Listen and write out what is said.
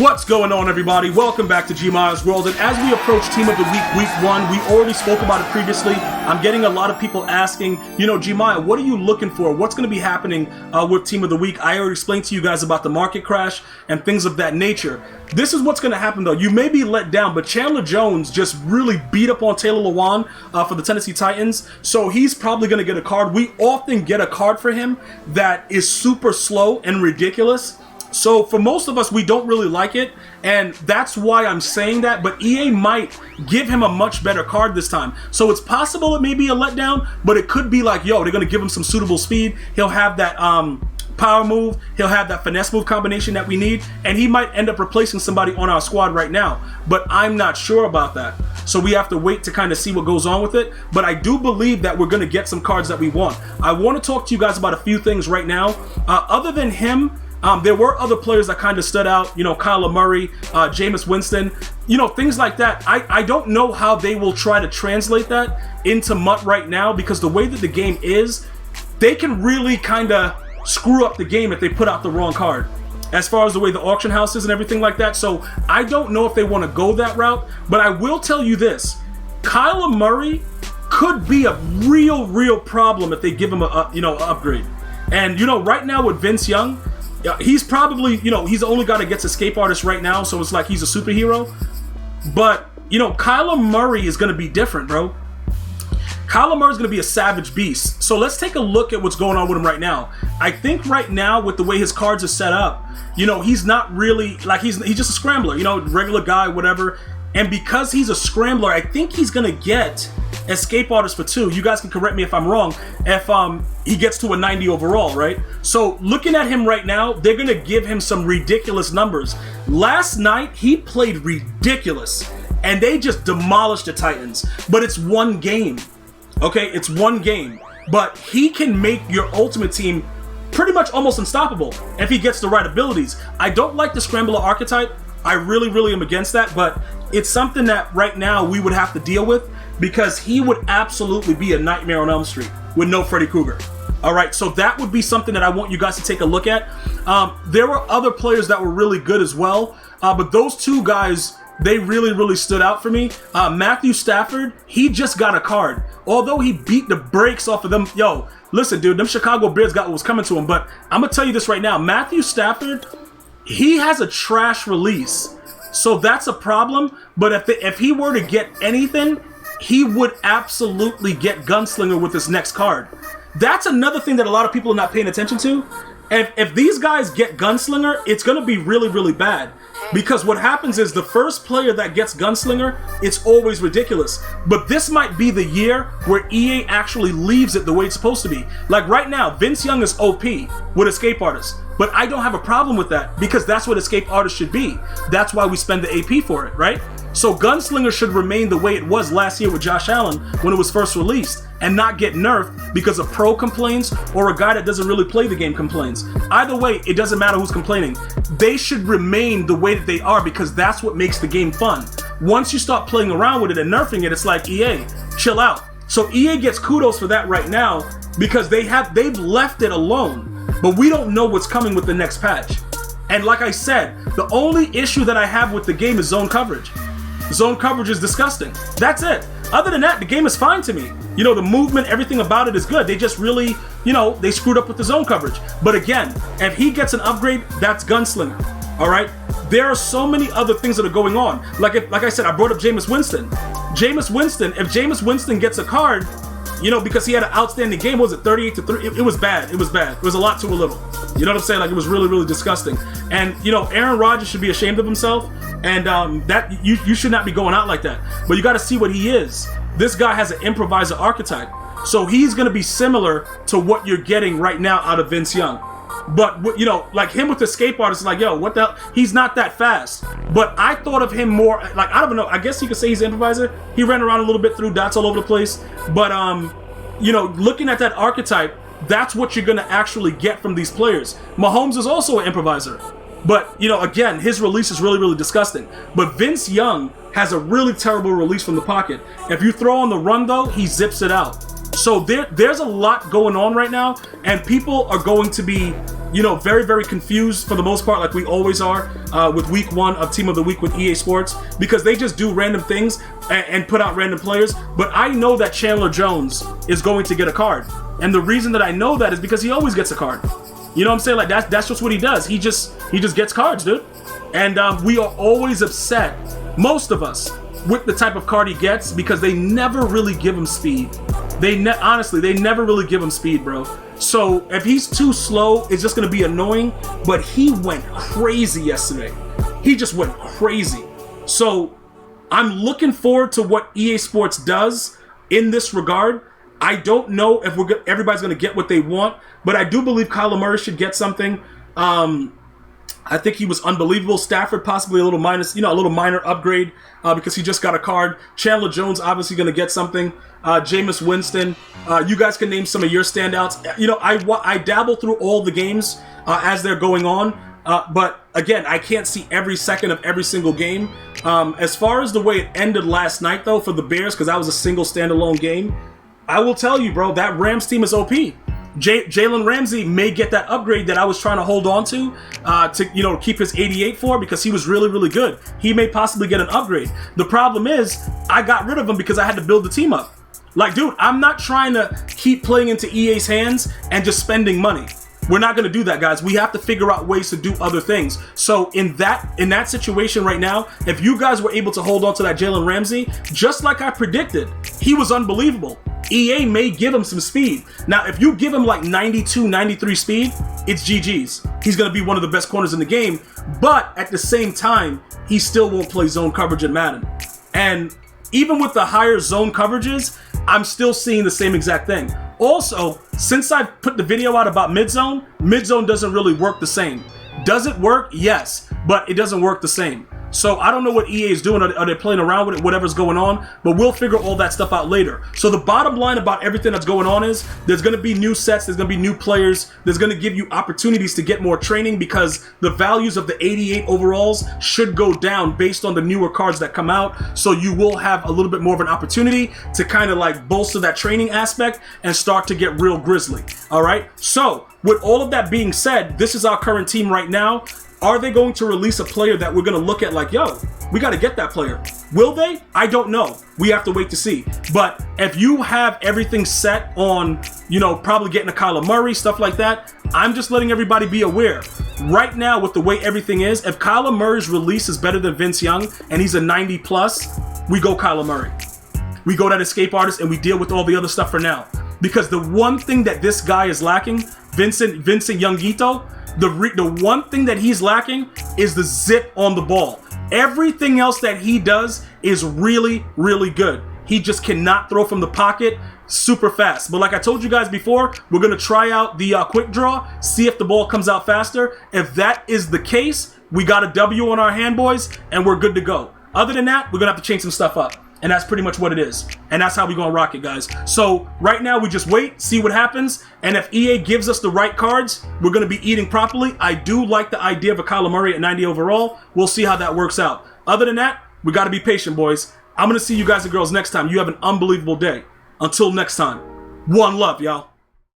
What's going on, everybody? Welcome back to GmiasWorld. And as we approach Team of the Week, Week 1, we already spoke about it previously. I'm getting a lot of people asking, Gmia, what are you looking for? What's going to be happening with Team of the Week? I already explained to you guys about the market crash and things of that nature. This is what's going to happen, though. You may be let down, but Chandler Jones just really beat up on Taylor Lewan for the Tennessee Titans, so he's probably going to get a card. We often get a card for him that is super slow and ridiculous. So for most of us, we don't really like it, and that's why I'm saying that, but EA might give him a much better card this time. So it's possible it may be a letdown, but it could be like, they're going to give him some suitable speed. He'll have that power move, he'll have that finesse move combination that we need, and he might end up replacing somebody on our squad right now, but I'm not sure about that. So we have to wait to kind of see what goes on with it, but I do believe that we're going to get some cards that we want. I want to talk to you guys about a few things right now. Other than him, there were other players that kind of stood out, Kyler Murray, Jameis Winston, things like that. I don't know how they will try to translate that into MUT right now, because the way that the game is, they can really kind of screw up the game if they put out the wrong card, as far as the way the auction house is and everything like that. So I don't know if they want to go that route, but I will tell you this. Kyler Murray could be a real problem if they give him an upgrade. And, right now with Vince Young, he's probably, he's the only guy that gets escape artist right now, so it's like he's a superhero. But, Kyler Murray is going to be different, bro. Kyler Murray is going to be a savage beast. So let's take a look at what's going on with him right now. I think right now, with the way his cards are set up, he's not really, like, he's just a scrambler, regular guy, whatever. And because he's a scrambler, I think he's going to get escape artist for 2. You guys can correct me if I'm wrong, if he gets to a 90 overall, right? So looking at him right now, they're going to give him some ridiculous numbers. Last night, he played ridiculous, and they just demolished the Titans. But it's one game, okay? It's one game. But he can make your ultimate team pretty much almost unstoppable if he gets the right abilities. I don't like the scrambler archetype. I really am against that, but it's something that right now we would have to deal with, because he would absolutely be a nightmare on Elm Street with no Freddy Krueger. All right, so that would be something that I want you guys to take a look at. There were other players that were really good as well, but those two guys, they really stood out for me. Matthew Stafford, he just got a card. Although he beat the brakes off of them, listen, dude, them Chicago Bears got what was coming to him, but I'm gonna tell you this right now, Matthew Stafford, he has a trash release, so that's a problem. But if he were to get anything, he would absolutely get Gunslinger with this next card. That's another thing that a lot of people are not paying attention to. If these guys get Gunslinger, it's going to be really bad. Because what happens is the first player that gets Gunslinger, it's always ridiculous. But this might be the year where EA actually leaves it the way it's supposed to be. Like right now, Vince Young is OP with Escape Artist. But I don't have a problem with that, because that's what Escape Artist should be. That's why we spend the AP for it, right? So Gunslinger should remain the way it was last year with Josh Allen when it was first released, and not get nerfed because a pro complains or a guy that doesn't really play the game complains. Either way, it doesn't matter who's complaining. They should remain the way that they are, because that's what makes the game fun. Once you start playing around with it and nerfing it, it's like, EA, chill out. So EA gets kudos for that right now, because they've left it alone. But we don't know what's coming with the next patch. And like I said, the only issue that I have with the game is zone coverage. Zone coverage is disgusting. That's it. Other than that, the game is fine to me. The movement, everything about it is good. They just really, they screwed up with the zone coverage. But again, if he gets an upgrade, that's Gunslinger. All right? There are so many other things that are going on. Like I said, I brought up Jameis Winston. Jameis Winston, if Jameis Winston gets a card, because he had an outstanding game, what was it, 38-3? It was bad. It was bad. It was a lot to a little. You know what I'm saying? Like, it was really disgusting. And, Aaron Rodgers should be ashamed of himself. And that you should not be going out like that. But you got to see what he is. This guy has an improviser archetype. So he's going to be similar to what you're getting right now out of Vince Young. But, like him with Escape Artist, like, what the hell? He's not that fast. But I thought of him more, like, I don't know. I guess you could say he's an improviser. He ran around a little bit, threw dots all over the place. But, looking at that archetype, that's what you're going to actually get from these players. Mahomes is also an improviser. But, again, his release is really disgusting. But Vince Young has a really terrible release from the pocket. If you throw on the run, though, he zips it out. So there's a lot going on right now, and people are going to be you know, very, very confused for the most part, like we always are with week 1 of Team of the Week with EA Sports, because they just do random things and put out random players. But I know that Chandler Jones is going to get a card. And the reason that I know that is because he always gets a card. You know what I'm saying? Like that's just what he does. He just gets cards, dude. And we are always upset, most of us, with the type of card he gets, because they never really give him speed. Honestly, they never really give him speed, bro. So if he's too slow, it's just going to be annoying. But he went crazy yesterday. He just went crazy. So I'm looking forward to what EA Sports does in this regard. I don't know if everybody's going to get what they want, but I do believe Kyler Murray should get something. I think he was unbelievable. Stafford possibly a little minor upgrade because he just got a card. Chandler Jones obviously going to get something. Jameis Winston. You guys can name some of your standouts. You know, I dabble through all the games as they're going on, but again, I can't see every second of every single game. As far as the way it ended last night, though, for the Bears, because that was a single standalone game, I will tell you, bro, that Rams team is OP. Jalen Ramsey may get that upgrade that I was trying to hold on to keep his 88 for, because he was really, really good. He may possibly get an upgrade. The problem is, I got rid of him because I had to build the team up. Like, dude, I'm not trying to keep playing into EA's hands and just spending money. We're not going to do that, guys. We have to figure out ways to do other things. So in that situation right now, if you guys were able to hold on to that Jalen Ramsey, just like I predicted, he was unbelievable. EA may give him some speed. Now, if you give him like 92, 93 speed, it's GG's. He's going to be one of the best corners in the game. But at the same time, he still won't play zone coverage in Madden. And even with the higher zone coverages, I'm still seeing the same exact thing. Also, since I put the video out about mid-zone doesn't really work the same. Does it work? Yes, but it doesn't work the same. So I don't know what EA is doing. Are they playing around with it, whatever's going on? But we'll figure all that stuff out later. So the bottom line about everything that's going on is there's going to be new sets, there's going to be new players, there's going to give you opportunities to get more training, because the values of the 88 overalls should go down based on the newer cards that come out. So you will have a little bit more of an opportunity to kind of like bolster that training aspect and start to get real grisly. All right. So with all of that being said, this is our current team right now. Are they going to release a player that we're going to look at like, yo, we got to get that player? Will they? I don't know. We have to wait to see. But if you have everything set on, probably getting a Kyler Murray, stuff like that, I'm just letting everybody be aware. Right now, with the way everything is, if Kyler Murray's release is better than Vince Young and he's a 90 plus, we go Kyler Murray. We go that escape artist and we deal with all the other stuff for now. Because the one thing that this guy is lacking, Vincent Youngito, the one thing that he's lacking is the zip on the ball. Everything else that he does is really, really good. He just cannot throw from the pocket super fast. But like I told you guys before, we're going to try out the quick draw, see if the ball comes out faster. If that is the case, we got a W on our hand, boys, and we're good to go. Other than that, we're going to have to change some stuff up. And that's pretty much what it is. And that's how we're going to rock it, guys. So right now, we just wait, see what happens. And if EA gives us the right cards, we're going to be eating properly. I do like the idea of a Kyler Murray at 90 overall. We'll see how that works out. Other than that, we got to be patient, boys. I'm going to see you guys and girls next time. You have an unbelievable day. Until next time, one love, y'all.